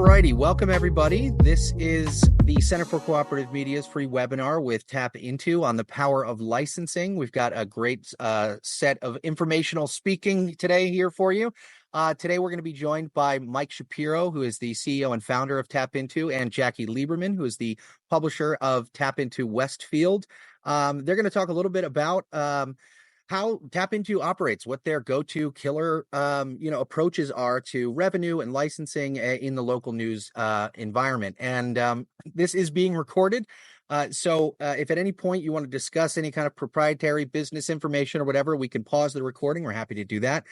righty, welcome everybody. This is the Center for Cooperative Media's free webinar with TAPinto on the power of licensing. We've got a great set of informational speaking today here for you. Today we're going to be joined by Mike Shapiro, who is the CEO and founder of TAPinto, and Jackie Lieberman, who is the publisher of TAPinto Westfield. They're going to talk a little bit about how TAPinto operates, what their go-to killer, approaches are to revenue and licensing in the local news environment. And this is being recorded. So if at any point you want to discuss any kind of proprietary business information or whatever, we can pause the recording. We're happy to do that.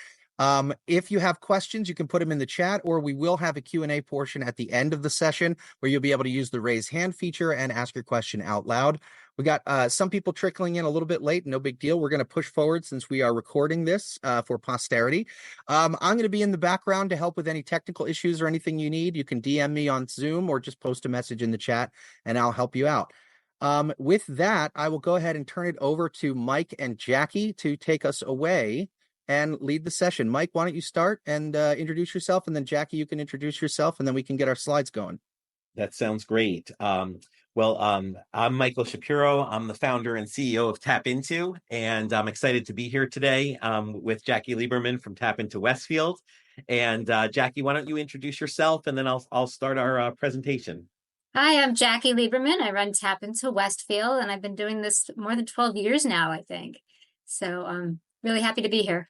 If you have questions, you can put them in the chat, or we will have a Q&A portion at the end of the session where you'll be able to use the raise hand feature and ask your question out loud. We got some people trickling in a little bit late. No big deal. We're going to push forward since we are recording this for posterity. I'm going to be in the background to help with any technical issues or anything you need. You can DM me on Zoom or just post a message in the chat and I'll help you out. With that, I will go ahead and turn it over to Mike and Jackie to take us away and lead the session. Mike, why don't you start and introduce yourself, and then Jackie, you can introduce yourself, and then we can get our slides going. That sounds great. I'm Michael Shapiro. I'm the founder and CEO of TAPinto, and I'm excited to be here today with Jackie Lieberman from TAPinto Westfield. And Jackie, why don't you introduce yourself, and then I'll start our presentation. Hi, I'm Jackie Lieberman. I run TAPinto Westfield, and I've been doing this more than 12 years now, I think. So I'm really happy to be here.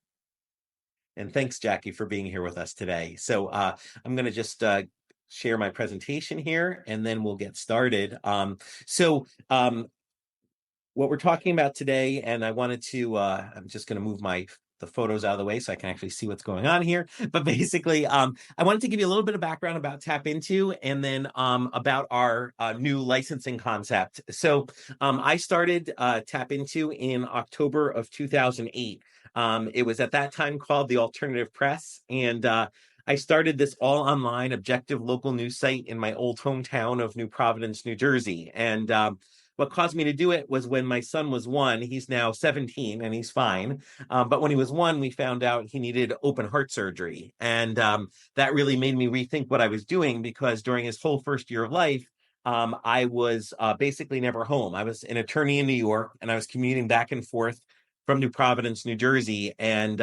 And thanks, Jackie, for being here with us today. So I'm going to just share my presentation here, and then we'll get started. What we're talking about today, and I wanted to, I'm just going to move the photos out of the way so I can actually see what's going on here. But basically, I wanted to give you a little bit of background about TAPinto, and then about our new licensing concept. So I started TAPinto in October of 2008. It was at that time called the Alternative Press, and I started this all online objective local news site in my old hometown of New Providence, New Jersey. And what caused me to do it was when my son was 1, he's now 17 and he's fine. But when he was 1, we found out he needed open heart surgery. And that really made me rethink what I was doing, because during his whole first year of life, I was basically never home. I was an attorney in New York, and I was commuting back and forth from New Providence, New Jersey. And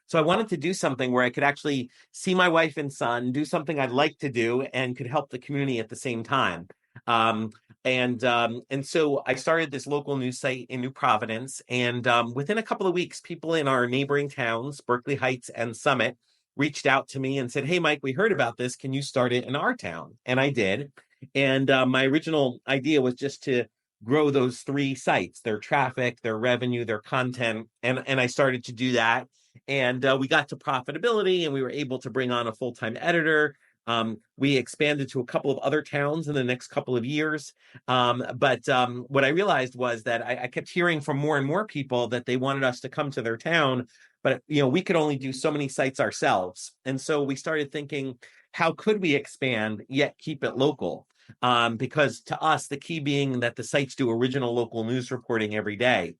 so I wanted to do something where I could actually see my wife and son, do something I'd like to do, and could help the community at the same time. And so I started this local news site in New Providence, and within a couple of weeks, people in our neighboring towns, Berkeley Heights and Summit, reached out to me and said, "Hey, Mike, we heard about this. Can you start it in our town?" And I did. And my original idea was just to grow those 3 sites, their traffic, their revenue, their content. And I started to do that. And we got to profitability, and we were able to bring on a full-time editor. We expanded to a couple of other towns in the next couple of years. But what I realized was that I kept hearing from more and more people that they wanted us to come to their town, but we could only do so many sites ourselves. And so we started thinking, how could we expand yet keep it local? Because to us, the key being that the sites do original local news reporting every day.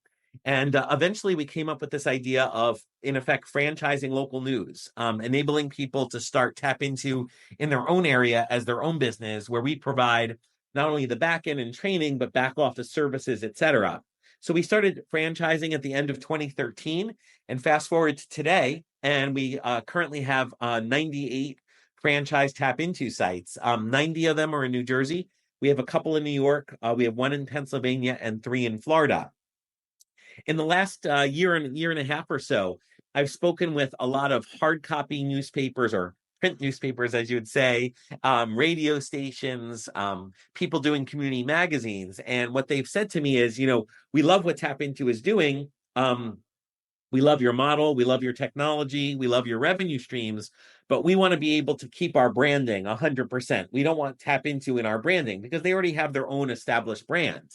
And eventually we came up with this idea of, in effect, franchising local news, enabling people to start TAPinto in their own area as their own business, where we provide not only the back end and training, but back office services, et cetera. So we started franchising at the end of 2013, and fast forward to today, and we currently have 98 franchise TAPinto sites. 90 of them are in New Jersey. We have a couple in New York. We have 1 in Pennsylvania and 3 in Florida. In the last year and a half or so, I've spoken with a lot of hard copy newspapers, or print newspapers, as you would say, radio stations, people doing community magazines. And what they've said to me is, we love what TAPinto is doing. We love your model. We love your technology. We love your revenue streams, but we want to be able to keep our branding 100%. We don't want TAPinto in our branding because they already have their own established brand.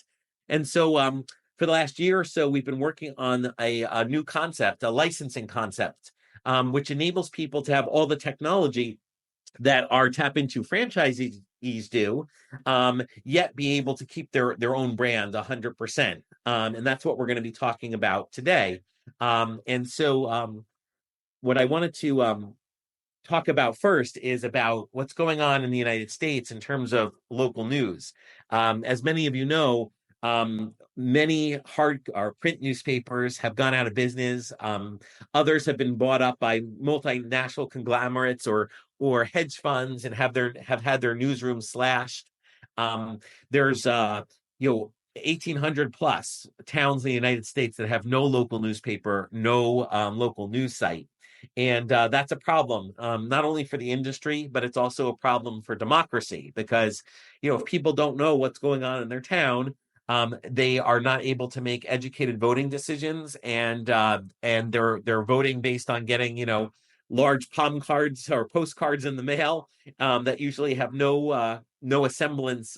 And so for the last year or so, we've been working on a new concept, a licensing concept, which enables people to have all the technology that our TAPinto franchisees do, yet be able to keep their own brand 100%. And that's what we're going to be talking about today. And so what I wanted to talk about first is about what's going on in the United States in terms of local news. As many of you know, many hard or print newspapers have gone out of business. Others have been bought up by multinational conglomerates or hedge funds and have had their newsrooms slashed. There's 1,800 plus towns in the United States that have no local newspaper, no local news site. And that's a problem, not only for the industry, but it's also a problem for democracy because, if people don't know what's going on in their town, they are not able to make educated voting decisions, and they're voting based on getting, large palm cards or postcards in the mail that usually have no semblance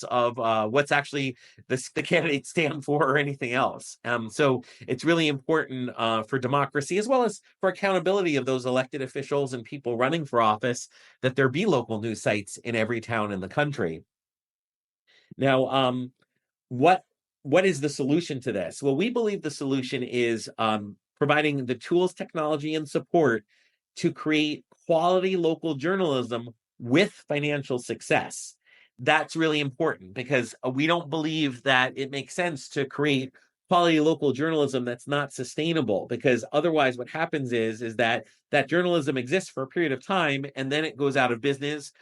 of what's actually the candidates stand for or anything else. So it's really important for democracy as well as for accountability of those elected officials and people running for office that there be local news sites in every town in the country. Now, what is the solution to this? Well, we believe the solution is providing the tools, technology, and support to create quality local journalism with financial success. That's really important because we don't believe that it makes sense to create quality local journalism that's not sustainable, because otherwise what happens is that journalism exists for a period of time and then it goes out of business,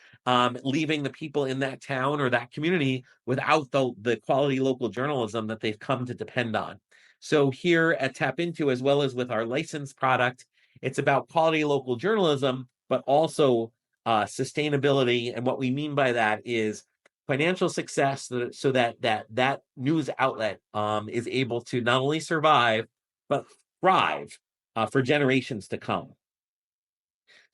leaving the people in that town or that community without the quality local journalism that they've come to depend on. So here at TAPinto, as well as with our licensed product, it's about quality local journalism, but also sustainability. And what we mean by that is financial success, so that news outlet is able to not only survive, but thrive for generations to come.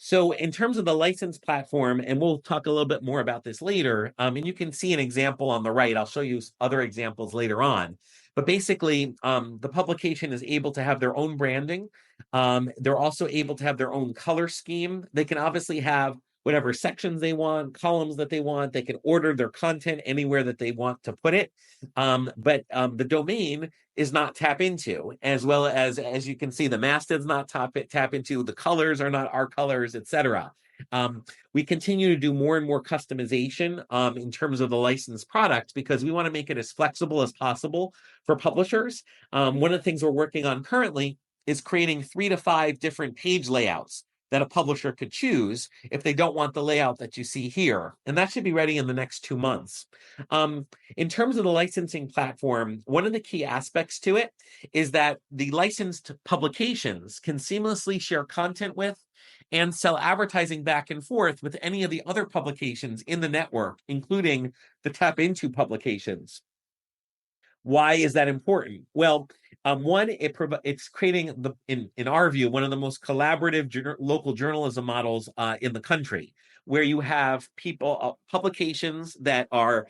So in terms of the license platform, and we'll talk a little bit more about this later, and you can see an example on the right. I'll show you other examples later on. But basically, the publication is able to have their own branding. They're also able to have their own color scheme. They can obviously have whatever sections they want, columns that they want. They can order their content anywhere that they want to put it. But the domain is not TAPinto, as well as you can see, the masthead's not TAPinto, the colors are not our colors, etc. We continue to do more and more customization in terms of the licensed product because we want to make it as flexible as possible for publishers. One of the things we're working on currently is creating 3 to 5 different page layouts that a publisher could choose if they don't want the layout that you see here. And that should be ready in the next 2 months. In terms of the licensing platform, one of the key aspects to it is that the licensed publications can seamlessly share content with and sell advertising back and forth with any of the other publications in the network, including the TAPinto publications. Why is that important? Well, one, it's creating in our view, one of the most collaborative local journalism models in the country, where you have publications that are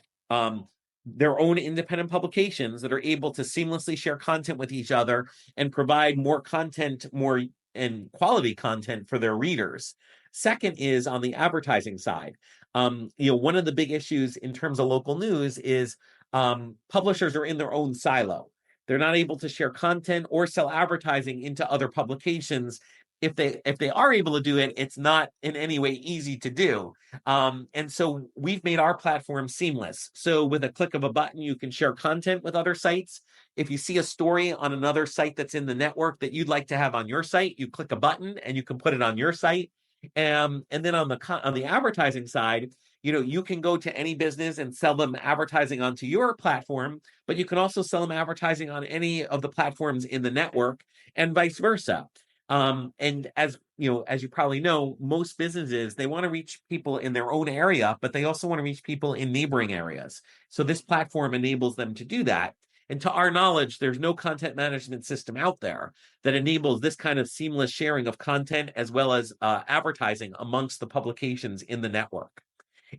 their own independent publications that are able to seamlessly share content with each other and provide more content, more and quality content for their readers. Second is on the advertising side. One of the big issues in terms of local news is publishers are in their own silo. They're not able to share content or sell advertising into other publications. If they are able to do it, it's not in any way easy to do. And so we've made our platform seamless. So with a click of a button, you can share content with other sites. If you see a story on another site that's in the network that you'd like to have on your site, you click a button and you can put it on your site. And then on the advertising side, you can go to any business and sell them advertising onto your platform, but you can also sell them advertising on any of the platforms in the network and vice versa. And as you probably know, most businesses, they want to reach people in their own area, but they also want to reach people in neighboring areas. So this platform enables them to do that. And to our knowledge, there's no content management system out there that enables this kind of seamless sharing of content as well as advertising amongst the publications in the network.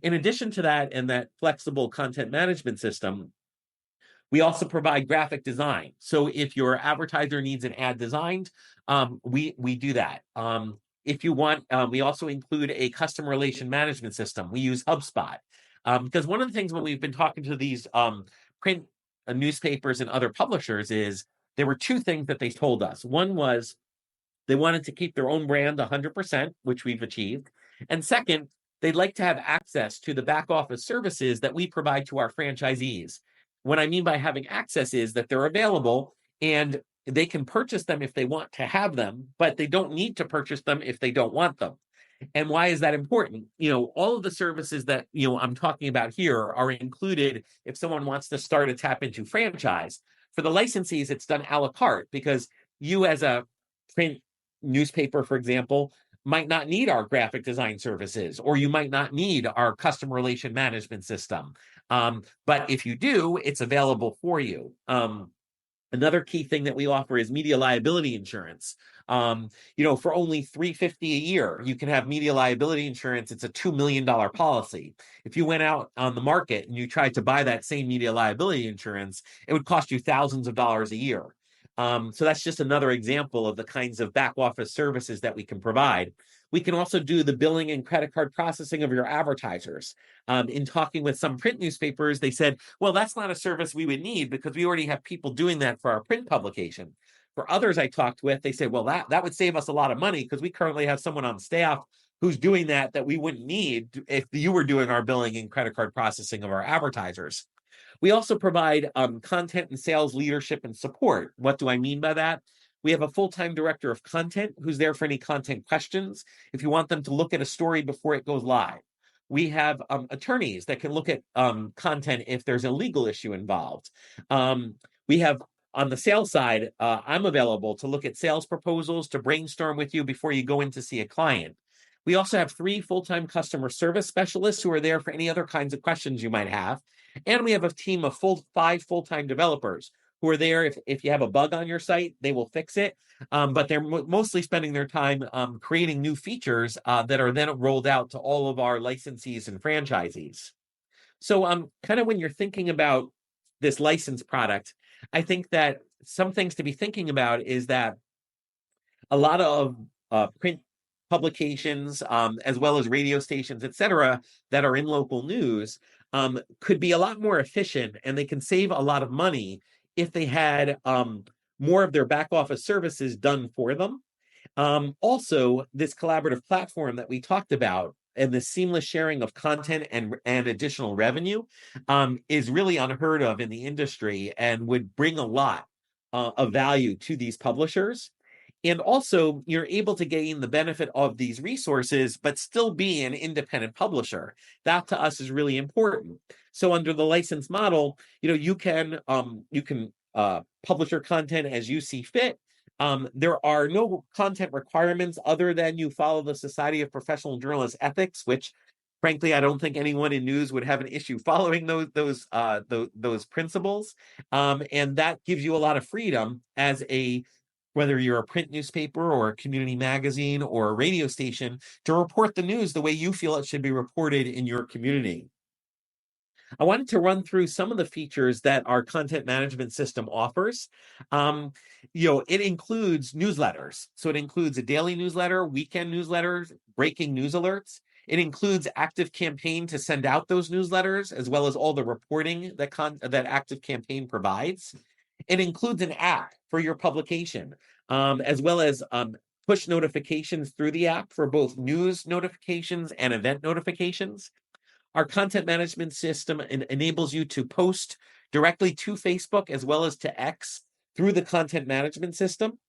In addition to that and that flexible content management system, we also provide graphic design. So if your advertiser needs an ad designed, we do that. If you want, we also include a customer relation management system. We use HubSpot. Because one of the things when we've been talking to these print newspapers and other publishers is there were 2 things that they told us. One was They wanted to keep their own brand 100%, which we've achieved. And second, they'd like to have access to the back office services that we provide to our franchisees. What I mean by having access is that they're available and they can purchase them if they want to have them, but they don't need to purchase them if they don't want them. And why is that important? All of the services that I'm talking about here are included if someone wants to start a TAPinto franchise. For the licensees, it's done a la carte because you, as a print newspaper, for example, might not need our graphic design services, or you might not need our customer relation management system. But if you do, it's available for you. Another key thing that we offer is media liability insurance. For only $350 a year, you can have media liability insurance. It's a $2 million policy. If you went out on the market and you tried to buy that same media liability insurance, it would cost you thousands of dollars a year. So that's just another example of the kinds of back office services that we can provide. We can also do the billing and credit card processing of your advertisers. In talking with some print newspapers, they said, well, that's not a service we would need because we already have people doing that for our print publication. For others I talked with, they said, well, that would save us a lot of money because we currently have someone on staff who's doing that we wouldn't need if you were doing our billing and credit card processing of our advertisers. We also provide content and sales leadership and support. What do I mean by that? We have a full-time director of content who's there for any content questions if you want them to look at a story before it goes live. We have attorneys that can look at content if there's a legal issue involved. We have, on the sales side, I'm available to look at sales proposals, to brainstorm with you before you go in to see a client. We also have 3 full-time customer service specialists who are there for any other kinds of questions you might have. And we have a team of 5 full-time developers who are there. If you have a bug on your site, they will fix it. But they're mostly spending their time creating new features that are then rolled out to all of our licensees and franchisees. So kind of when you're thinking about this licensed product, I think that some things to be thinking about is that a lot of print publications, as well as radio stations, et cetera, that are in local news, could be a lot more efficient, and they can save a lot of money if they had more of their back office services done for them. Also, this collaborative platform that we talked about and the seamless sharing of content and additional revenue is really unheard of in the industry and would bring a lot of value to these publishers. And also, you're able to gain the benefit of these resources, but still be an independent publisher. That to us is really important. So under the license model, you can publish your content as you see fit. There are no content requirements other than you follow the Society of Professional Journalists ethics, which frankly, I don't think anyone in news would have an issue following those principles. And that gives you a lot of freedom as whether you're a print newspaper or a community magazine or a radio station, to report the news the way you feel it should be reported in your community. I wanted to run through some of the features that our content management system offers. It includes newsletters. So it includes a daily newsletter, weekend newsletters, breaking news alerts. It includes ActiveCampaign to send out those newsletters, as well as all the reporting that ActiveCampaign provides. It includes an app for your publication, as well as push notifications through the app for both news notifications and event notifications. Our content management system enables you to post directly to Facebook as well as to X through the content management system.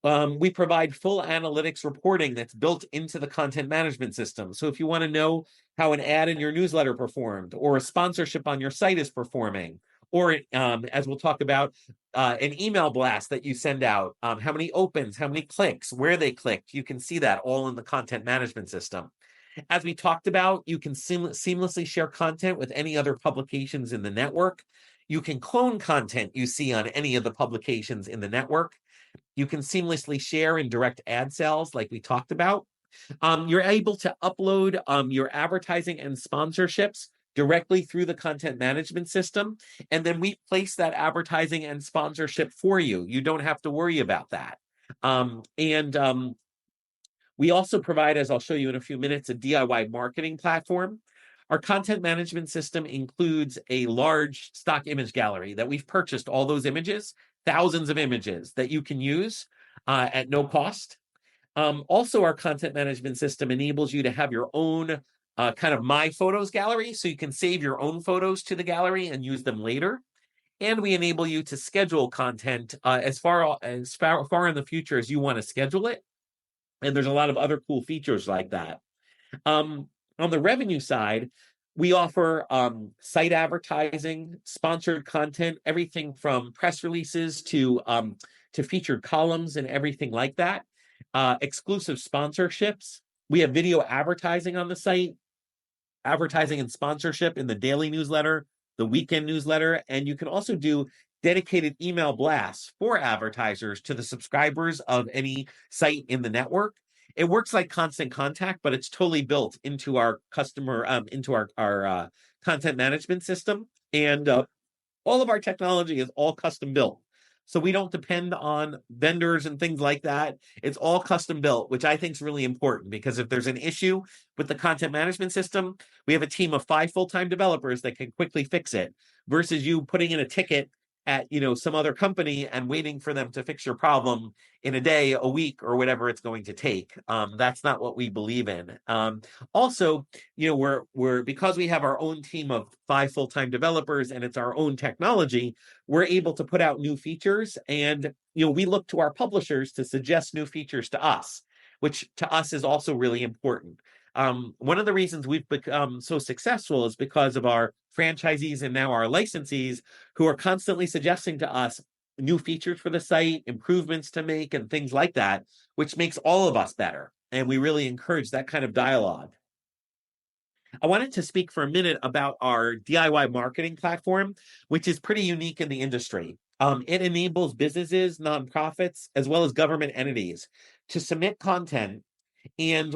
We provide full analytics reporting that's built into the content management system. So if you want to know how an ad in your newsletter performed, or a sponsorship on your site is performing, or as we'll talk about, an email blast that you send out, how many opens, how many clicks, where they clicked, you can see that all in the content management system. As we talked about, you can seamlessly share content with any other publications in the network. You can clone content you see on any of the publications in the network. You can seamlessly share in direct ad sales like we talked about. You're able to upload your advertising and sponsorships directly through the content management system, and then we place that advertising and sponsorship for you. You don't have to worry about that. We also provide, as I'll show you in a few minutes, a DIY marketing platform. Our content management system includes a large stock image gallery that we've purchased all those images, thousands of images that you can use at no cost. Also, our content management system enables you to have your own kind of My Photos gallery, so you can save your own photos to the gallery and use them later. And we enable you to schedule content as far in the future as you want to schedule it. And there's a lot of other cool features like that. On the revenue side, we offer site advertising, sponsored content, everything from press releases to featured columns and everything like that. Exclusive sponsorships. We have video advertising on the site, advertising and sponsorship in the daily newsletter, the weekend newsletter, and you can also do dedicated email blasts for advertisers to the subscribers of any site in the network. It works like Constant Contact, but it's totally built into our into our content management system. And all of our technology is all custom built. So we don't depend on vendors and things like that. It's all custom built, which I think is really important, because if there's an issue with the content management system, we have a team of 5 full-time developers that can quickly fix it, versus you putting in a ticket at some other company and waiting for them to fix your problem in a day, a week, or whatever it's going to take. That's not what we believe in. Also, we're because we have our own team of 5 full-time developers and it's our own technology, we're able to put out new features, and we look to our publishers to suggest new features to us, which to us is also really important. One of the reasons we've become so successful is because of our franchisees and now our licensees, who are constantly suggesting to us new features for the site, improvements to make, and things like that, which makes all of us better. And we really encourage that kind of dialogue. I wanted to speak for a minute about our DIY marketing platform, which is pretty unique in the industry. It enables businesses, nonprofits, as well as government entities to submit content. And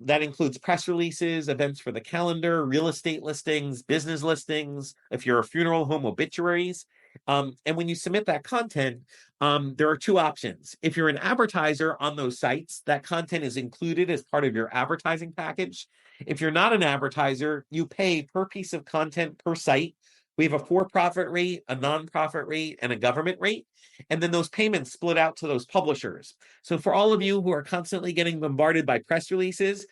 that includes press releases, events for the calendar, real estate listings, business listings, if you're a funeral home, obituaries. And when you submit that content, there are 2 options. If you're an advertiser on those sites, that content is included as part of your advertising package. If you're not an advertiser, you pay per piece of content per site. We have a for-profit rate, a nonprofit rate, and a government rate. And then those payments split out to those publishers. So for all of you who are constantly getting bombarded by press releases,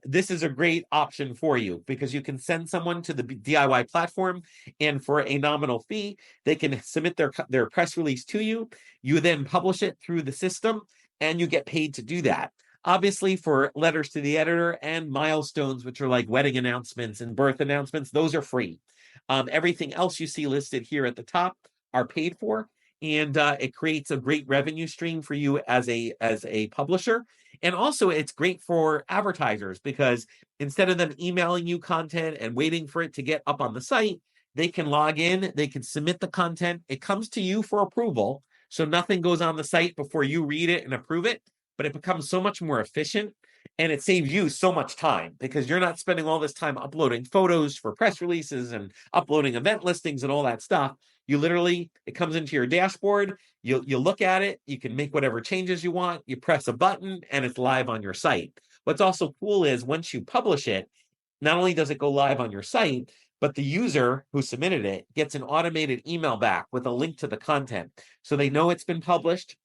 this is a great option for you, because you can send someone to the DIY platform, and for a nominal fee, they can submit their press release to you. You then publish it through the system, and you get paid to do that. Obviously, for letters to the editor and milestones, which are like wedding announcements and birth announcements, those are free. Everything else you see listed here at the top are paid for, and it creates a great revenue stream for you as a publisher. And also, it's great for advertisers, because instead of them emailing you content and waiting for it to get up on the site, they can log in, they can submit the content, it comes to you for approval, so nothing goes on the site before you read it and approve it, but it becomes so much more efficient. And it saves you so much time, because you're not spending all this time uploading photos for press releases and uploading event listings and all that stuff. You literally, it comes into your dashboard, you look at it, you can make whatever changes you want, you press a button, and it's live on your site. What's also cool is once you publish it, not only does it go live on your site, but the user who submitted it gets an automated email back with a link to the content. So they know it's been published,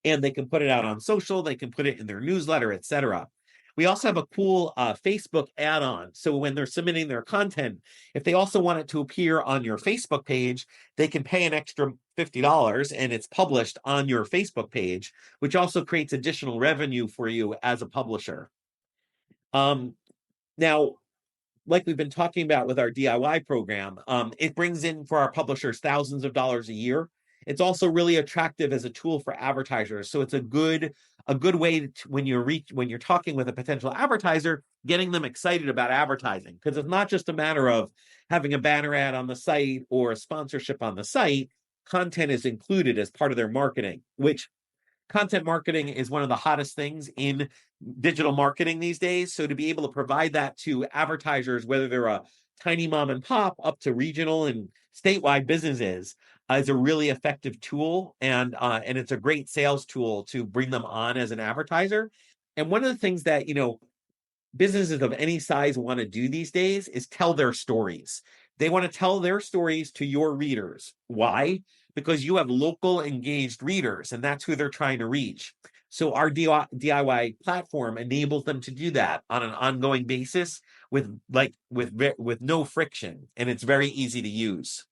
and they can put it out on social, they can put it in their newsletter, etc. We also have a cool Facebook add-on. So when they're submitting their content, if they also want it to appear on your Facebook page, they can pay an extra $50 and it's published on your Facebook page, which also creates additional revenue for you as a publisher. Now, like we've been talking about with our DIY program, it brings in for our publishers thousands of dollars a year. It's also really attractive as a tool for advertisers. So it's a good way to, when you're talking with a potential advertiser, getting them excited about advertising, because it's not just a matter of having a banner ad on the site or a sponsorship on the site. Content is included as part of their marketing, which content marketing is one of the hottest things in digital marketing these days. So to be able to provide that to advertisers, whether they're a tiny mom and pop up to regional and statewide businesses, is a really effective tool, and it's a great sales tool to bring them on as an advertiser. And one of the things that businesses of any size want to do these days is tell their stories. They want to tell their stories to your readers. Why? Because you have local engaged readers, and that's who they're trying to reach. So our DIY platform enables them to do that on an ongoing basis with no friction, and it's very easy to use.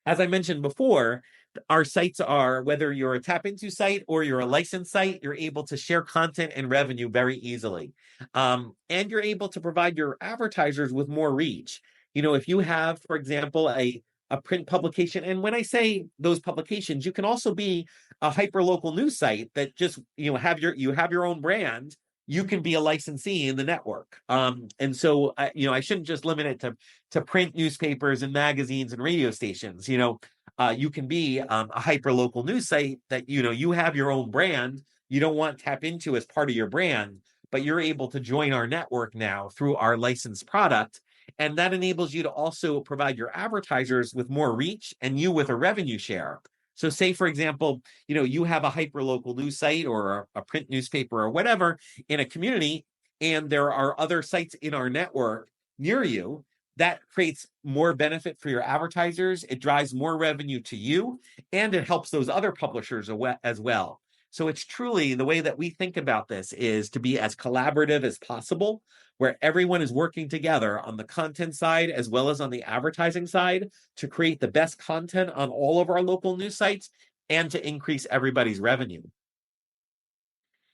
As I mentioned before, our sites are, whether you're a TAPinto site or you're a licensed site, you're able to share content and revenue very easily. And you're able to provide your advertisers with more reach. If you have, for example, a print publication, and when I say those publications, you can also be a hyper-local news site that just, have your own brand. You can be a licensee in the network. And so, I shouldn't just limit it to print newspapers and magazines and radio stations. You can be a hyper local news site that you have your own brand. You don't want TAPinto as part of your brand, but you're able to join our network now through our licensed product, and that enables you to also provide your advertisers with more reach and you with a revenue share. So say, for example, you have a hyper local news site or a print newspaper or whatever in a community, and there are other sites in our network near you. That creates more benefit for your advertisers. It drives more revenue to you, and it helps those other publishers as well. So it's truly, the way that we think about this is to be as collaborative as possible, where everyone is working together on the content side as well as on the advertising side to create the best content on all of our local news sites and to increase everybody's revenue.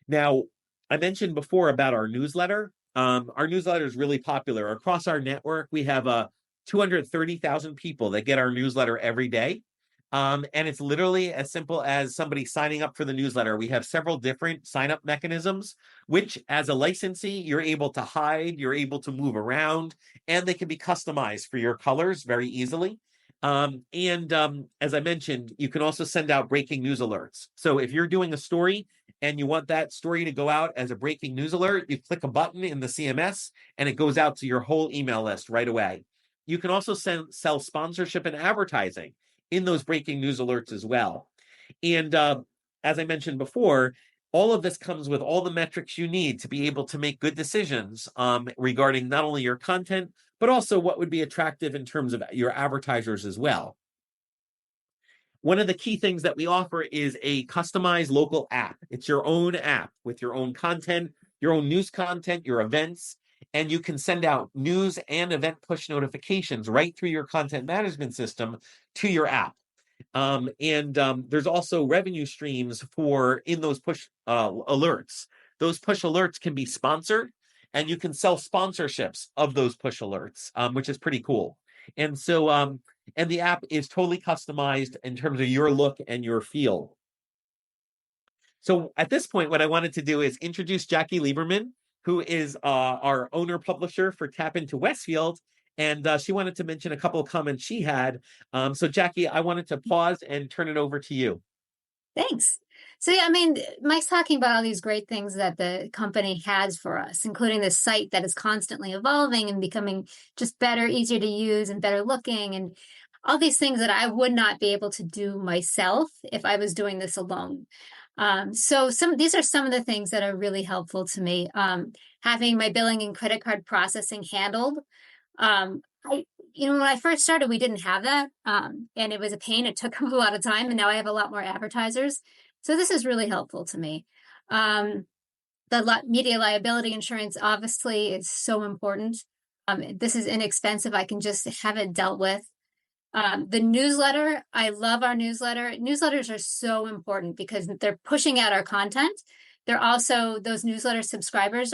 Now, I mentioned before about our newsletter. Our newsletter is really popular. Across our network, we have 230,000 people that get our newsletter every day. And it's literally as simple as somebody signing up for the newsletter. We have several different sign-up mechanisms, which as a licensee, you're able to hide, you're able to move around, and they can be customized for your colors very easily. As I mentioned, you can also send out breaking news alerts. So if you're doing a story and you want that story to go out as a breaking news alert, you click a button in the CMS and it goes out to your whole email list right away. You can also sell sponsorship and advertising in those breaking news alerts as well. And as I mentioned before, all of this comes with all the metrics you need to be able to make good decisions regarding not only your content, but also what would be attractive in terms of your advertisers as well. One of the key things that we offer is a customized local app. It's your own app with your own content, your own news content, your events, and you can send out news and event push notifications right through your content management system to your app. There's also revenue streams in those push alerts. Those push alerts can be sponsored, and you can sell sponsorships of those push alerts, which is pretty cool. And so, and the app is totally customized in terms of your look and your feel. So at this point, what I wanted to do is introduce Jackie Lieberman, who is our owner publisher for TAPinto Westfield. And she wanted to mention a couple of comments she had. So Jackie, I wanted to pause and turn it over to you. Thanks. So yeah, I mean, Mike's talking about all these great things that the company has for us, including this site that is constantly evolving and becoming just better, easier to use and better looking, and all these things that I would not be able to do myself if I was doing this alone. So these are some of the things that are really helpful to me. Having my billing and credit card processing handled. When I first started, we didn't have that. And it was a pain. It took a lot of time, and now I have a lot more advertisers. So this is really helpful to me. The media liability insurance obviously is so important. This is inexpensive. I can just have it dealt with. The newsletter, I love our newsletter. Newsletters are so important because they're pushing out our content. They're also, those newsletter subscribers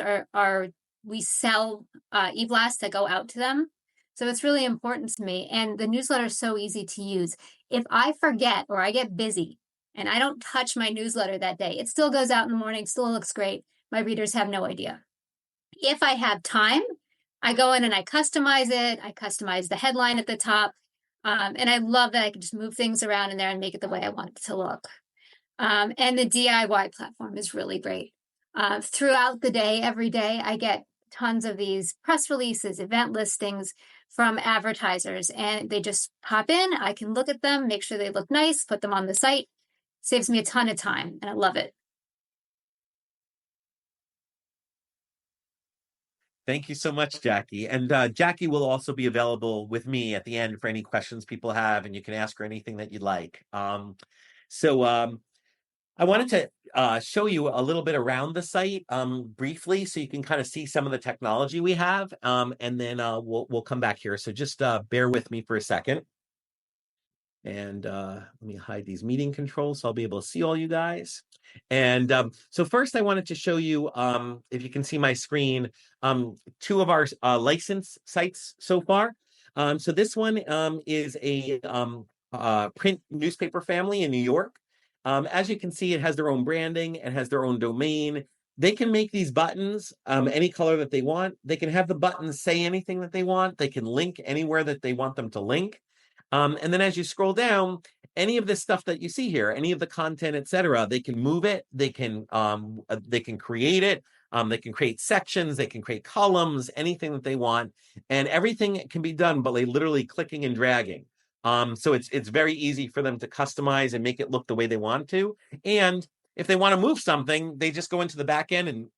we sell e-blasts that go out to them. So it's really important to me. And the newsletter is so easy to use. If I forget or I get busy and I don't touch my newsletter that day, it still goes out in the morning, still looks great. My readers have no idea. If I have time, I go in and I customize it. I customize the headline at the top. And I love that I can just move things around in there and make it the way I want it to look. And the DIY platform is really great. Throughout the day, every day, I get tons of these press releases, event listings from advertisers, and they just pop in. I can look at them, make sure they look nice, put them on the site. Saves me a ton of time, and I love it. Thank you so much, Jackie. And Jackie will also be available with me at the end for any questions people have, and you can ask her anything that you'd like. I wanted to show you a little bit around the site briefly, so you can kind of see some of the technology we have, and then we'll come back here. So just bear with me for a second. And let me hide these meeting controls so I'll be able to see all you guys. And so first I wanted to show you, if you can see my screen, two of our license sites so far. So this one is a print newspaper family in New York. As you can see, it has their own branding, it has their own domain. They can make these buttons any color that they want. They can have the buttons say anything that they want. They can link anywhere that they want them to link. And then as you scroll down, any of this stuff that you see here, any of the content, etc., they can move it, they can create it, they can create sections, they can create columns, anything that they want, and everything can be done by literally clicking and dragging. So it's very easy for them to customize and make it look the way they want to. And if they want to move something, they just go into the back end and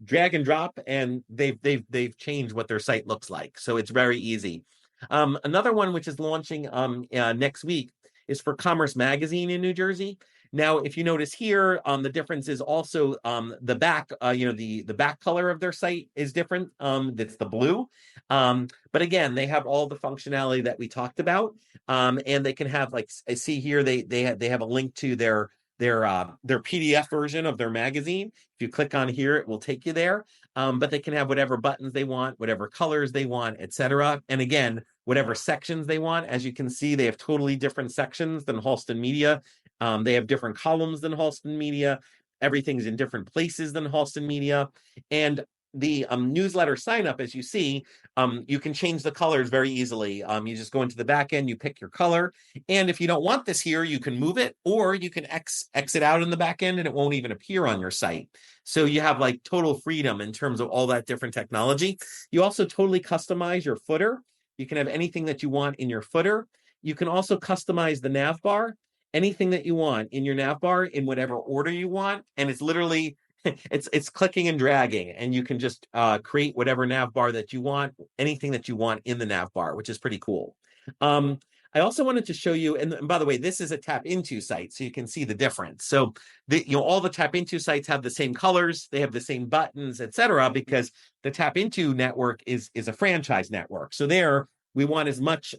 drag and drop, and they've changed what their site looks like. So it's very easy. Another one which is launching next week is for Commerce Magazine in New Jersey. Now, if you notice here, the difference is also the back, the back color of their site is different. That's the blue. But again, they have all the functionality that we talked about, and they can have, like, I see here, they have a link to their PDF version of their magazine. If you click on here, it will take you there. But they can have whatever buttons they want, whatever colors they want, etc. And again, whatever sections they want. As you can see, they have totally different sections than Halston Media. They have different columns than Halston Media. Everything's in different places than Halston Media. And the newsletter sign up, as you see, you can change the colors very easily. You just go into the back end, you pick your color. And if you don't want this here, you can move it, or you can exit out in the back end and it won't even appear on your site. So you have like total freedom in terms of all that different technology. You also totally customize your footer. You can have anything that you want in your footer. You can also customize the nav bar, anything that you want in your nav bar in whatever order you want. And it's literally, it's clicking and dragging, and you can just create whatever nav bar that you want, anything that you want in the nav bar, which is pretty cool. I also wanted to show you, and by the way, this is a TAPinto site, so you can see the difference. So all the TAPinto sites have the same colors, they have the same buttons, etc., because the TAPinto network is a franchise network. So there, we want as much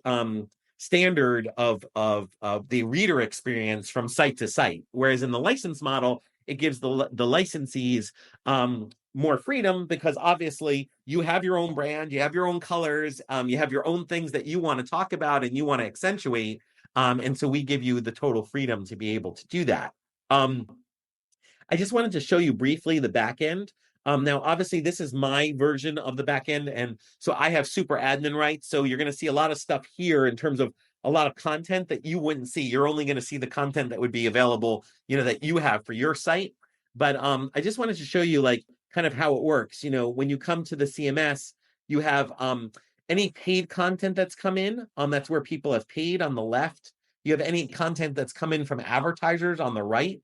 standard of the reader experience from site to site. Whereas in the license model, it gives the licensees more freedom, because obviously you have your own brand, you have your own colors, you have your own things that you want to talk about and you want to accentuate. And so we give you the total freedom to be able to do that. I just wanted to show you briefly the back end. Now, obviously, this is my version of the back end, and so I have super admin rights. So you're going to see a lot of stuff here in terms of a lot of content that you wouldn't see. You're only going to see the content that would be available, that you have for your site. But I just wanted to show you, like, kind of how it works. When you come to the CMS, you have any paid content that's come in. That's where people have paid on the left. You have any content that's come in from advertisers on the right.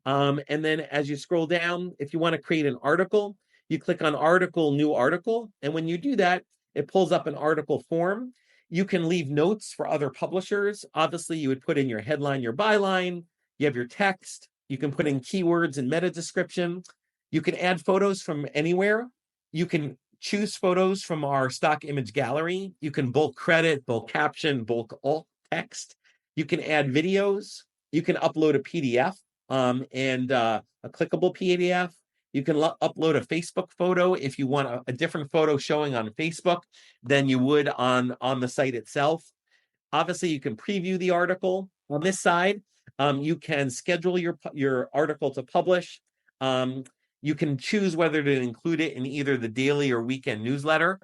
And then as you scroll down, if you want to create an article, you click on article, new article. And when you do that, it pulls up an article form. You can leave notes for other publishers. Obviously, you would put in your headline, your byline. You have your text. You can put in keywords and meta description. You can add photos from anywhere. You can choose photos from our stock image gallery. You can bulk credit, bulk caption, bulk alt text. You can add videos. You can upload a PDF. And a clickable PDF. You can upload a Facebook photo if you want a different photo showing on Facebook than you would on the site itself. Obviously, you can preview the article. On this side, you can schedule your article to publish. You can choose whether to include it in either the daily or weekend newsletter.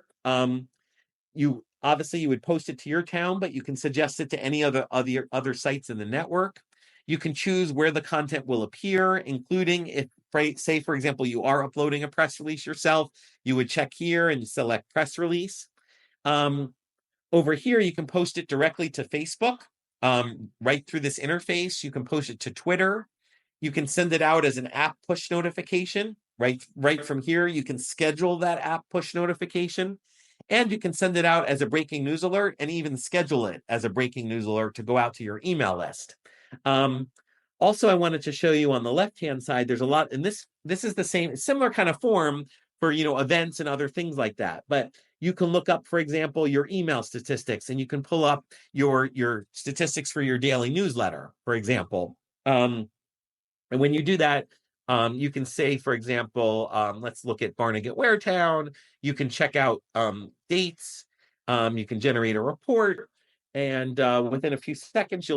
You would post it to your town, but you can suggest it to any other sites in the network. You can choose where the content will appear, including if, say, for example, you are uploading a press release yourself, you would check here and select press release. Over here, you can post it directly to Facebook, right through this interface. You can post it to Twitter. You can send it out as an app push notification. Right from here, you can schedule that app push notification. And you can send it out as a breaking news alert, and even schedule it as a breaking news alert to go out to your email list. Also, I wanted to show you on the left-hand side, there's a lot, and this is the same, similar kind of form for, events and other things like that. But you can look up, for example, your email statistics, and you can pull up your statistics for your daily newsletter, for example. And when you do that, you can say, for example, let's look at Barnegat Waretown. You can check out dates. You can generate a report. And within a few seconds,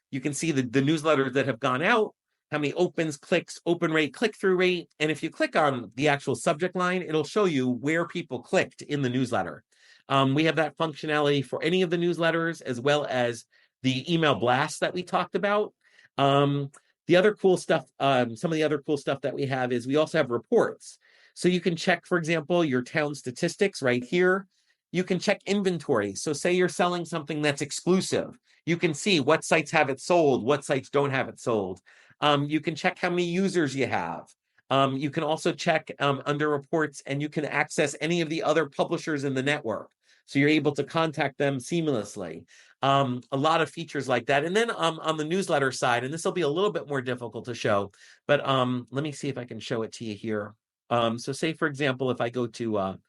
you can see the newsletters that have gone out, how many opens, clicks, open rate, click-through rate. And if you click on the actual subject line, it'll show you where people clicked in the newsletter. We have that functionality for any of the newsletters, as well as the email blasts that we talked about. The other cool stuff, some of the other cool stuff that we have is we also have reports. So you can check, for example, your town statistics right here. You can check inventory. So say you're selling something that's exclusive. You can see what sites have it sold, what sites don't have it sold. You can check how many users you have. You can also check under reports, and you can access any of the other publishers in the network. So you're able to contact them seamlessly. A lot of features like that. And then on the newsletter side, and this will be a little bit more difficult to show, but let me see if I can show it to you here. So say, for example, if I go to, I'll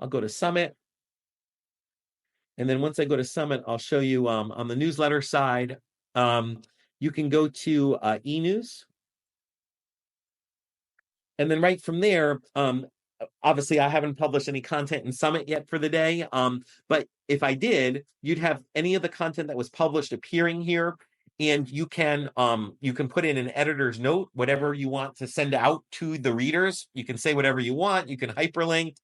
go to Summit. And then once I go to Summit, I'll show you on the newsletter side, you can go to eNews. And then right from there, obviously, I haven't published any content in Summit yet for the day, but if I did, you'd have any of the content that was published appearing here, and you can put in an editor's note, whatever you want to send out to the readers. You can say whatever you want. You can hyperlink.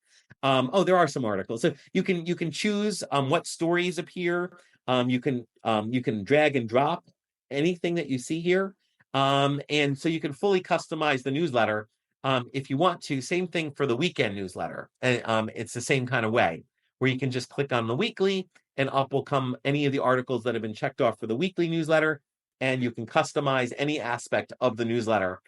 There are some articles, so you can choose what stories appear. You can drag and drop anything that you see here, and so you can fully customize the newsletter. If you want to. Same thing for the weekend newsletter. It's the same kind of way, where you can just click on the weekly, and up will come any of the articles that have been checked off for the weekly newsletter, and you can customize any aspect of the newsletter.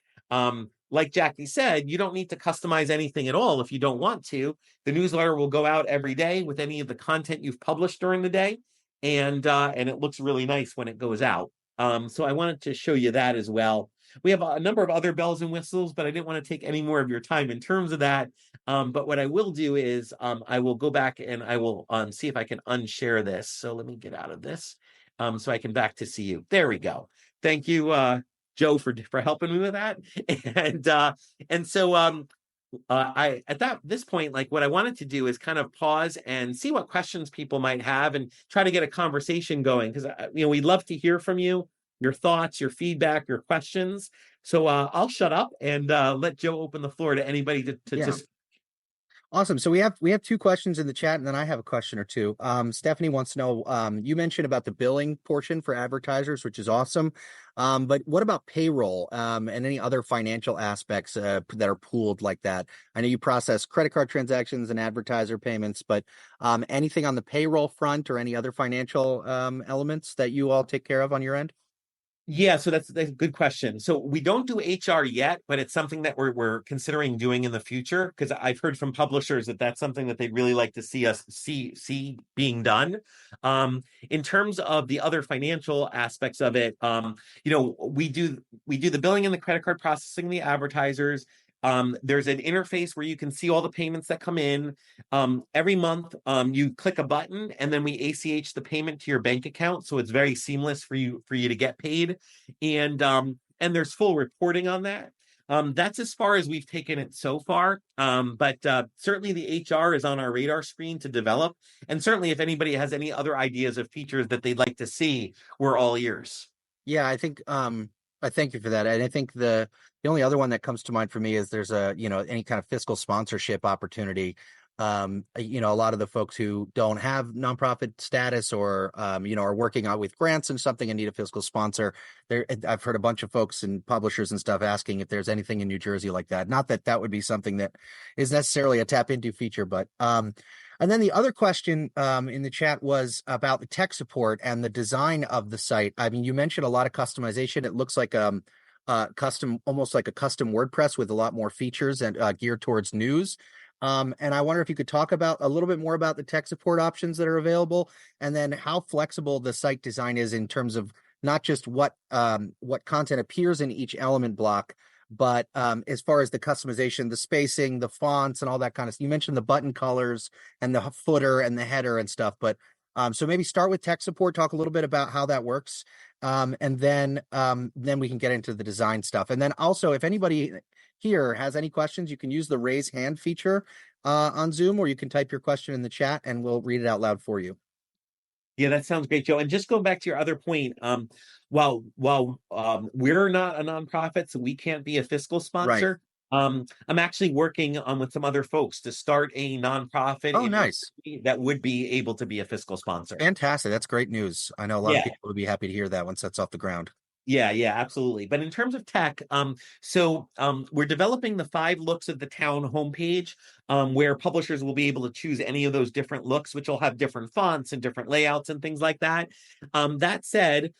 Like Jackie said, you don't need to customize anything at all if you don't want to. The newsletter will go out every day with any of the content you've published during the day, and it looks really nice when it goes out. So I wanted to show you that as well. We have a number of other bells and whistles, but I didn't want to take any more of your time in terms of that. But what I will do is I will go back and I will see if I can unshare this. So let me get out of this so I can back to see you. There we go. Thank you, Joe, for helping me with that. And so I at this point, like, what I wanted to do is kind of pause and see what questions people might have and try to get a conversation going, because we'd love to hear from you, your thoughts, your feedback, your questions. So I'll shut up and let Joe open the floor to anybody to just. Awesome. So we have two questions in the chat, and then I have a question or two. Stephanie wants to know, you mentioned about the billing portion for advertisers, which is awesome. But what about payroll and any other financial aspects that are pooled like that? I know you process credit card transactions and advertiser payments, but anything on the payroll front or any other financial elements that you all take care of on your end? Yeah, so that's a good question. So we don't do HR yet, but it's something that we're considering doing in the future, because I've heard from publishers that that's something that they'd really like to see us see being done. In terms of the other financial aspects of it, we do the billing and the credit card processing, the advertisers. There's an interface where you can see all the payments that come in. Every month, you click a button, and then we ACH the payment to your bank account. So it's very seamless for you to get paid. And there's full reporting on that. That's as far as we've taken it so far. But certainly the HR is on our radar screen to develop. And certainly if anybody has any other ideas of features that they'd like to see, we're all ears. Yeah, I think I thank you for that. And I think the only other one that comes to mind for me is there's any kind of fiscal sponsorship opportunity. A lot of the folks who don't have nonprofit status or are working out with grants and something and need a fiscal sponsor. I've heard a bunch of folks and publishers and stuff asking if there's anything in New Jersey like that. Not that that would be something that is necessarily a TAPinto feature, but and then the other question in the chat was about the tech support and the design of the site. I mean, you mentioned a lot of customization. It looks like almost like a custom WordPress with a lot more features and geared towards news. And I wonder if you could talk about a little bit more about the tech support options that are available, and then how flexible the site design is in terms of not just what content appears in each element block, but as far as the customization, the spacing, the fonts, and all that kind of stuff. You mentioned the button colors and the footer and the header and stuff, but so maybe start with tech support, talk a little bit about how that works, and then we can get into the design stuff. And then also, if anybody here has any questions, you can use the raise hand feature on Zoom, or you can type your question in the chat and we'll read it out loud for you. Yeah, that sounds great, Joe. And just going back to your other point, while we're not a nonprofit, so we can't be a fiscal sponsor. I'm actually working with some other folks to start a nonprofit. Oh, nice. That would be able to be a fiscal sponsor. Fantastic. That's great news. I know a lot of people would be happy to hear that once that's off the ground. Yeah, absolutely. But in terms of tech, we're developing the 5 looks of the town homepage, where publishers will be able to choose any of those different looks, which will have different fonts and different layouts and things like that. That said,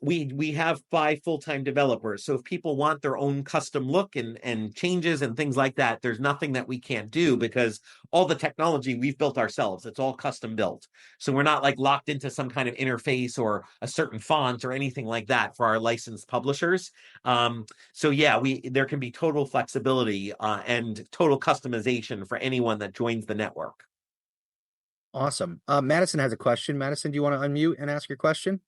we have 5 full-time developers. So if people want their own custom look and changes and things like that, there's nothing that we can't do, because all the technology we've built ourselves. It's all custom built. So we're not like locked into some kind of interface or a certain font or anything like that for our licensed publishers. So yeah, there can be total flexibility and total customization for anyone that joins the network. Awesome. Madison has a question. Madison, do you want to unmute and ask your question?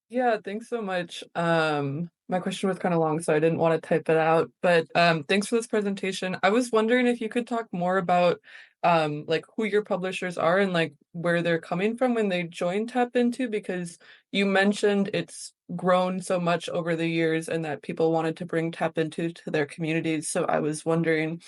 Yeah, thanks so much. My question was kind of long, so I didn't want to type it out, but thanks for this presentation. I was wondering if you could talk more about like who your publishers are and like where they're coming from when they join TAPinto, because you mentioned it's grown so much over the years and that people wanted to bring TAPinto to their communities. So I was wondering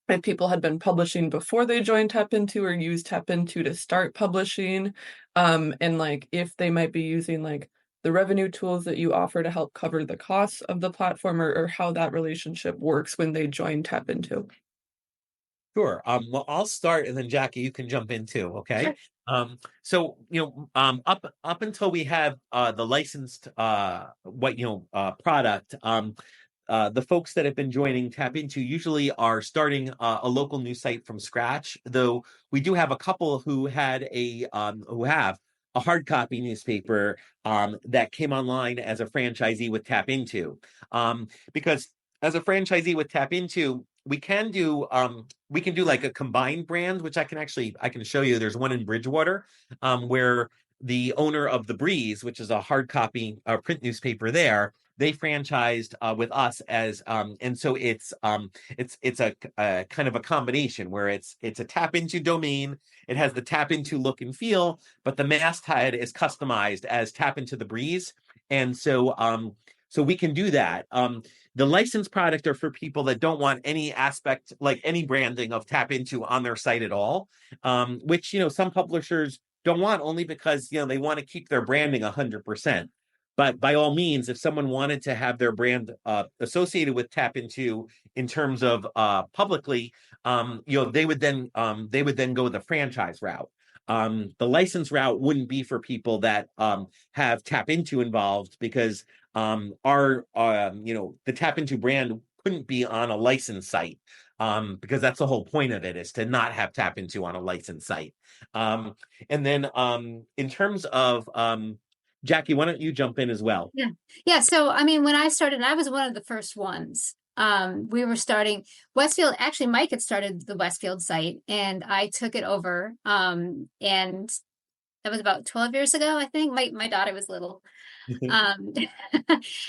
if people had been publishing before they joined TAPinto or used TAPinto to start publishing, and like if they might be using like the revenue tools that you offer to help cover the costs of the platform, or how that relationship works when they join TAPinto. Sure. Well, I'll start, and then Jackie, you can jump in too. Okay. Sure. So up until we have the licensed product, the folks that have been joining TAPinto usually are starting a local news site from scratch. Though we do have a couple who have a hard copy newspaper that came online as a franchisee with TAPinto, because as a franchisee with TAPinto, we can do like a combined brand, which I can show you. There's one in Bridgewater, where the owner of The Breeze, which is a hard copy print newspaper there, they franchised with us as and so it's a kind of a combination where it's a TAPinto domain. It has the TAPinto look and feel, but the masthead is customized as TAPinto The Breeze, and so we can do that. The licensed product are for people that don't want any aspect, like any branding of TAPinto on their site at all, which some publishers don't want, only because they want to keep their branding 100%. But by all means, if someone wanted to have their brand associated with TAPinto in terms of publicly, they would then go the franchise route. The license route wouldn't be for people that have TAPinto involved, because the TAPinto brand couldn't be on a licensed site, because that's the whole point of it, is to not have TAPinto on a licensed site. And then in terms of Jackie, why don't you jump in as well? Yeah. So, I mean, when I started, I was one of the first ones. We were starting Westfield. Actually, Mike had started the Westfield site, and I took it over. And that was about 12 years ago, I think. My daughter was little. And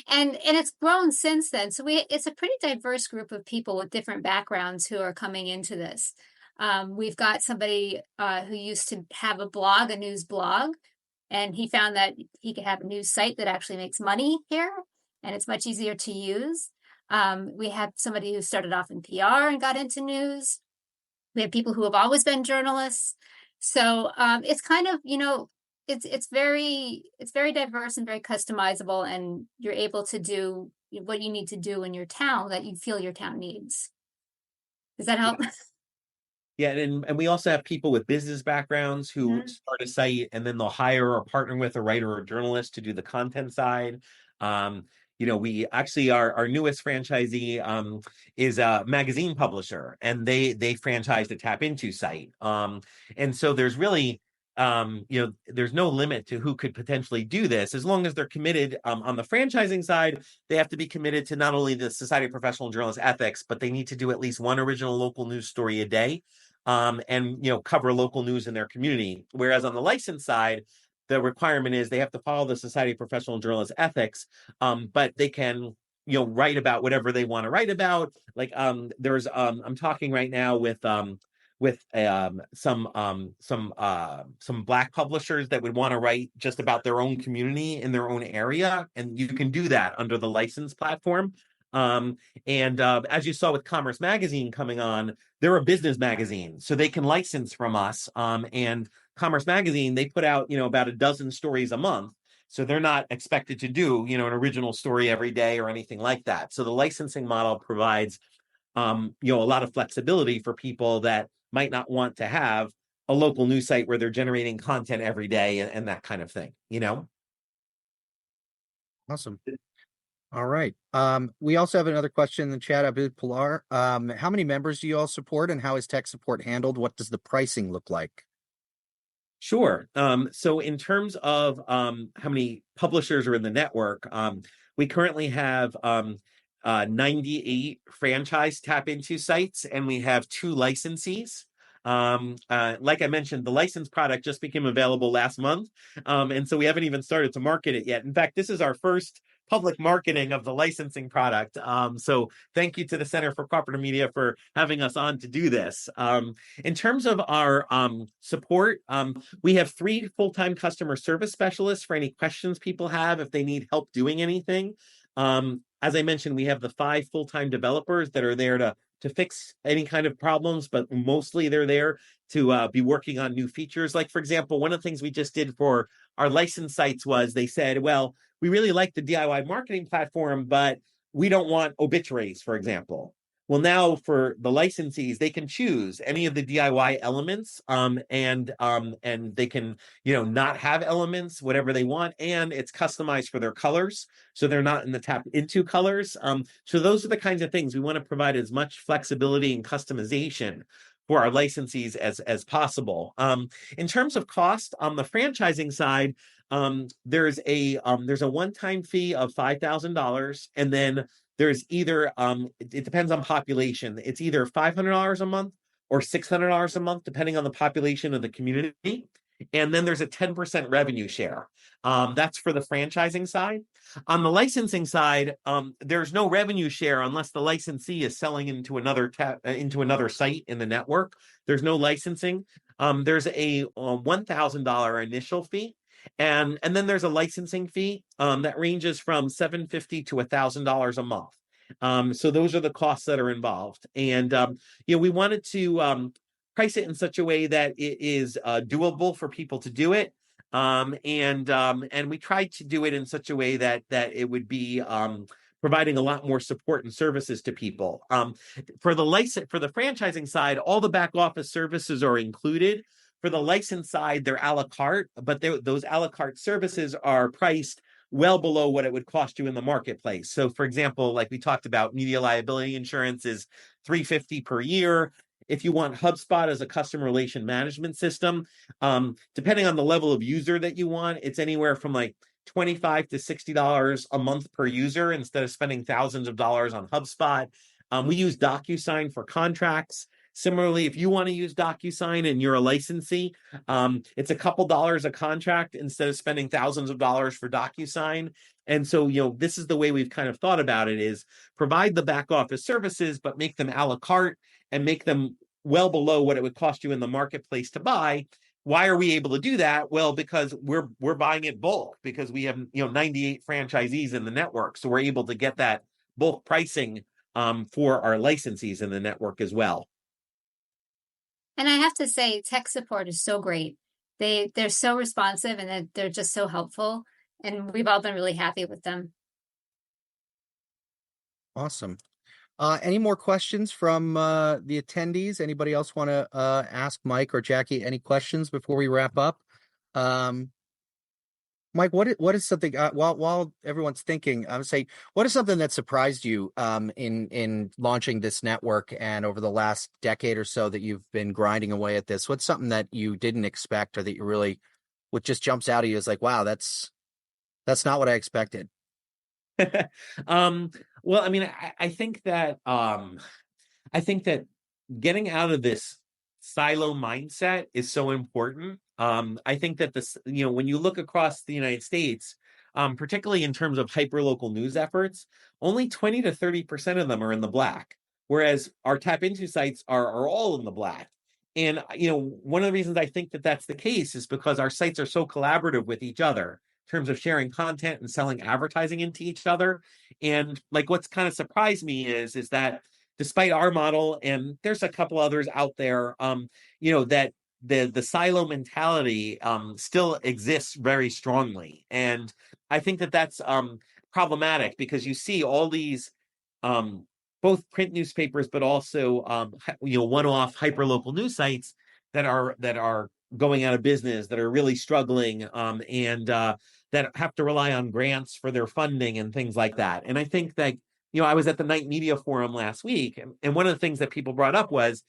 it's grown since then. So it's a pretty diverse group of people with different backgrounds who are coming into this. We've got somebody who used to have a news blog, and he found that he could have a news site that actually makes money here, and it's much easier to use. We have somebody who started off in PR and got into news. We have people who have always been journalists. So it's kind of, it's very diverse and very customizable, and you're able to do what you need to do in your town that you feel your town needs. Does that help? Yeah, and we also have people with business backgrounds who start a site, and then they'll hire or partner with a writer or journalist to do the content side. We actually, our newest franchisee is a magazine publisher, and they franchised a TAPinto site. And so there's really there's no limit to who could potentially do this as long as they're committed. On the franchising side, they have to be committed to not only the Society of Professional Journalists ethics, but they need to do at least one original local news story a day, and cover local news in their community. Whereas on the license side, the requirement is they have to follow the Society of Professional Journalists ethics, but they can write about whatever they want to write about. Like there's I'm talking right now with some Black publishers that would want to write just about their own community in their own area, and you can do that under the license platform. And as you saw with Commerce Magazine coming on, they're a business magazine, so they can license from us. And Commerce Magazine, they put out about a dozen stories a month. So they're not expected to do, an original story every day or anything like that. So the licensing model provides, a lot of flexibility for people that might not want to have a local news site where they're generating content every day and that kind of thing, Awesome. All right. We also have another question in the chat. Abid Pilar. How many members do you all support, and how is tech support handled? What does the pricing look like? Sure. So in terms of how many publishers are in the network, we currently have 98 franchise TAPinto sites, and we have 2 licensees. Like I mentioned, the license product just became available last month, and so we haven't even started to market it yet. In fact, this is our first public marketing of the licensing product. So thank you to the Center for Cooperative Media for having us on to do this. In terms of our support, we have 3 full-time customer service specialists for any questions people have if they need help doing anything. As I mentioned, we have the 5 full-time developers that are there to fix any kind of problems, but mostly they're there to be working on new features. Like, for example, one of the things we just did for our license sites was they said, well, we really like the DIY marketing platform, but we don't want obituaries, for example. Well, now for the licensees, they can choose any of the DIY elements, and they can, not have elements, whatever they want, and it's customized for their colors, so they're not in the TAPinto colors. So those are the kinds of things we want to provide as much flexibility and customization for our licensees as possible. In terms of cost, on the franchising side, there's a one-time fee of $5,000, and then there's either it depends on population. It's either $500 a month or $600 a month, depending on the population of the community. And then there's a 10% revenue share. That's for the franchising side. On the licensing side, there's no revenue share unless the licensee is selling into another site in the network. There's no licensing. There's a $1,000 initial fee. And then there's a licensing fee that ranges from $750 to $1,000 a month. So those are the costs that are involved. And we wanted to price it in such a way that it is doable for people to do it. And we tried to do it in such a way that it would be providing a lot more support and services to people. For the franchising side, all the back office services are included. For the license side, they're a la carte, but those a la carte services are priced well below what it would cost you in the marketplace. So, for example, like we talked about, media liability insurance is $350 per year. If you want HubSpot as a customer relation management system, depending on the level of user that you want, it's anywhere from like $25 to $60 a month per user instead of spending thousands of dollars on HubSpot. We use DocuSign for contracts. Similarly, if you want to use DocuSign and you're a licensee, it's a couple dollars a contract instead of spending thousands of dollars for DocuSign. And so, this is the way we've kind of thought about it, is provide the back office services, but make them a la carte and make them well below what it would cost you in the marketplace to buy. Why are we able to do that? Well, because we're buying it bulk, because we have 98 franchisees in the network. So we're able to get that bulk pricing for our licensees in the network as well. And I have to say, tech support is so great. They're so responsive, and they're just so helpful. And we've all been really happy with them. Awesome. Any more questions from the attendees? Anybody else want to ask Mike or Jackie any questions before we wrap up? Mike, what is something while everyone's thinking, I would say, what is something that surprised you in launching this network and over the last decade or so that you've been grinding away at this? What's something that you didn't expect or that you really what just jumps out at you is like, wow, that's not what I expected. um, well, I mean, I think that getting out of this silo mindset is so important. I think that when you look across the United States, particularly in terms of hyperlocal news efforts, only 20 to 30% of them are in the black, whereas our tap into sites are all in the black. And one of the reasons I think that that's the case is because our sites are so collaborative with each other in terms of sharing content and selling advertising into each other. And like what's kind of surprised me is that despite our model, and there's a couple others out there, that the silo mentality still exists very strongly, and I think that that's problematic because you see all these um, both print newspapers, but also one-off hyperlocal news sites that are going out of business, that are really struggling, and that have to rely on grants for their funding and things like that. And I think that I was at the Night Media Forum last week, and one of the things that people brought up was,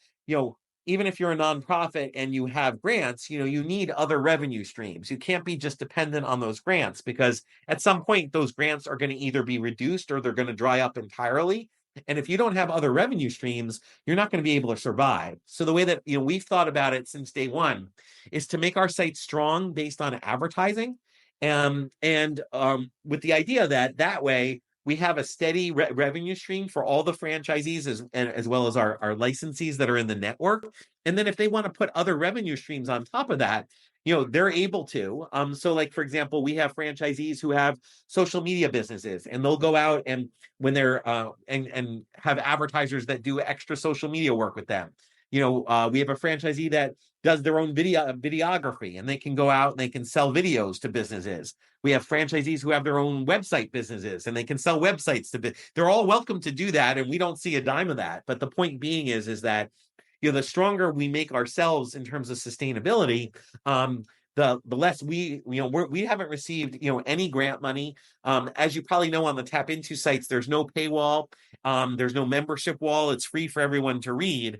even if you're a nonprofit and you have grants, you need other revenue streams. You can't be just dependent on those grants because at some point those grants are going to either be reduced or they're going to dry up entirely. And if you don't have other revenue streams, you're not going to be able to survive. So the way that we've thought about it since day one is to make our site strong based on advertising, and with the idea that way we have a steady revenue stream for all the franchisees as well as our licensees that are in the network. And then if they want to put other revenue streams on top of that, they're able to. So like, for example, we have franchisees who have social media businesses, and they'll go out and when they're and have advertisers that do extra social media work with them. We have a franchisee that does their own videography, and they can go out and they can sell videos to businesses. We have franchisees who have their own website businesses, and they can sell websites to. They're all welcome to do that, and we don't see a dime of that. But the point being is that the stronger we make ourselves in terms of sustainability, the less we haven't received any grant money. As you probably know, on the Tap Into sites, there's no paywall, there's no membership wall. It's free for everyone to read.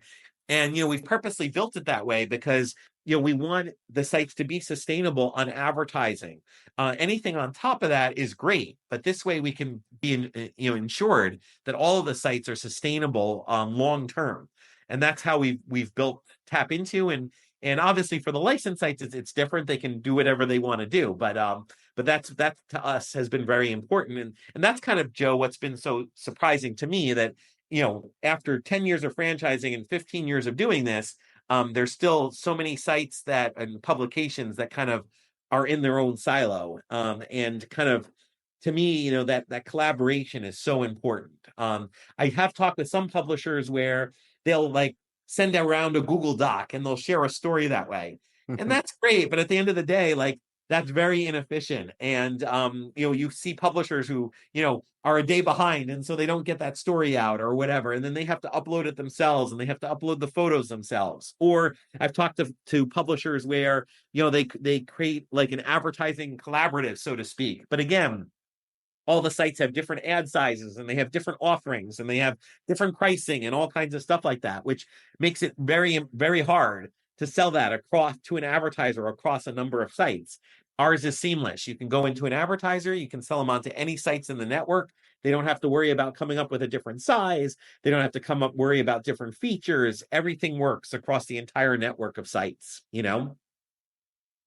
And we've purposely built it that way because we want the sites to be sustainable on advertising. Anything on top of that is great, but this way we can be ensured that all of the sites are sustainable long term. And that's how we've built Tap Into, and obviously for the license sites it's different. They can do whatever they want to do, but that to us has been very important, and that's kind of, Joe, what's been so surprising to me, that after 10 years of franchising and 15 years of doing this, there's still so many sites and publications that kind of are in their own silo. And kind of, to me, that collaboration is so important. I have talked with some publishers where they'll like send around a Google Doc and they'll share a story that way. And that's great. But at the end of the day, like, that's very inefficient. And you see publishers who are a day behind, and so they don't get that story out or whatever, and then they have to upload it themselves, and they have to upload the photos themselves. Or I've talked to publishers where they create like an advertising collaborative, so to speak. But again, all the sites have different ad sizes, and they have different offerings, and they have different pricing and all kinds of stuff like that, which makes it very, very hard to sell that across to an advertiser across a number of sites. Ours is seamless. You can go into an advertiser, you can sell them onto any sites in the network. They don't have to worry about coming up with a different size. They don't have to worry about different features. Everything works across the entire network of sites,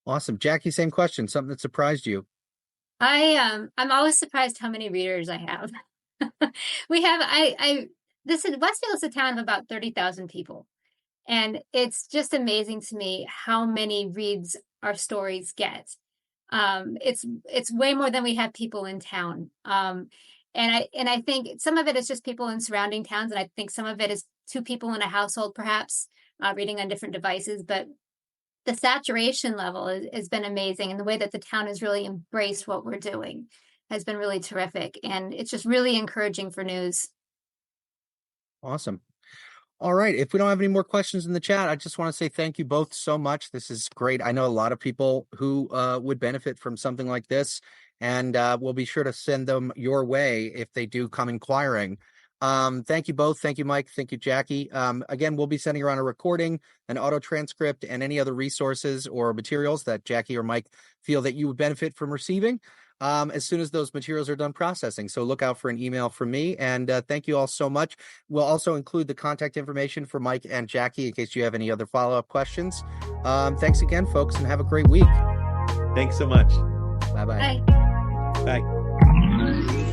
Awesome. Jackie, same question. Something that surprised you. I'm always surprised how many readers I have. We have Westfield is a town of about 30,000 people. And it's just amazing to me how many reads our stories get. It's way more than we have people in town. And I think some of it is just people in surrounding towns, and I think some of it is two people in a household, perhaps, reading on different devices. But the saturation level has been amazing, and the way that the town has really embraced what we're doing has been really terrific. And it's just really encouraging for news. Awesome. All right. If we don't have any more questions in the chat, I just want to say thank you both so much. This is great. I know a lot of people who would benefit from something like this, and we'll be sure to send them your way if they do come inquiring. Thank you both. Thank you, Mike. Thank you, Jackie. Again, we'll be sending around a recording, an auto transcript, and any other resources or materials that Jackie or Mike feel that you would benefit from receiving as soon as those materials are done processing. So look out for an email from me, and thank you all so much. We'll also include the contact information for Mike and Jackie in case you have any other follow-up questions. Thanks again, folks, and have a great week. Thanks so much. Bye-bye. Bye. Bye.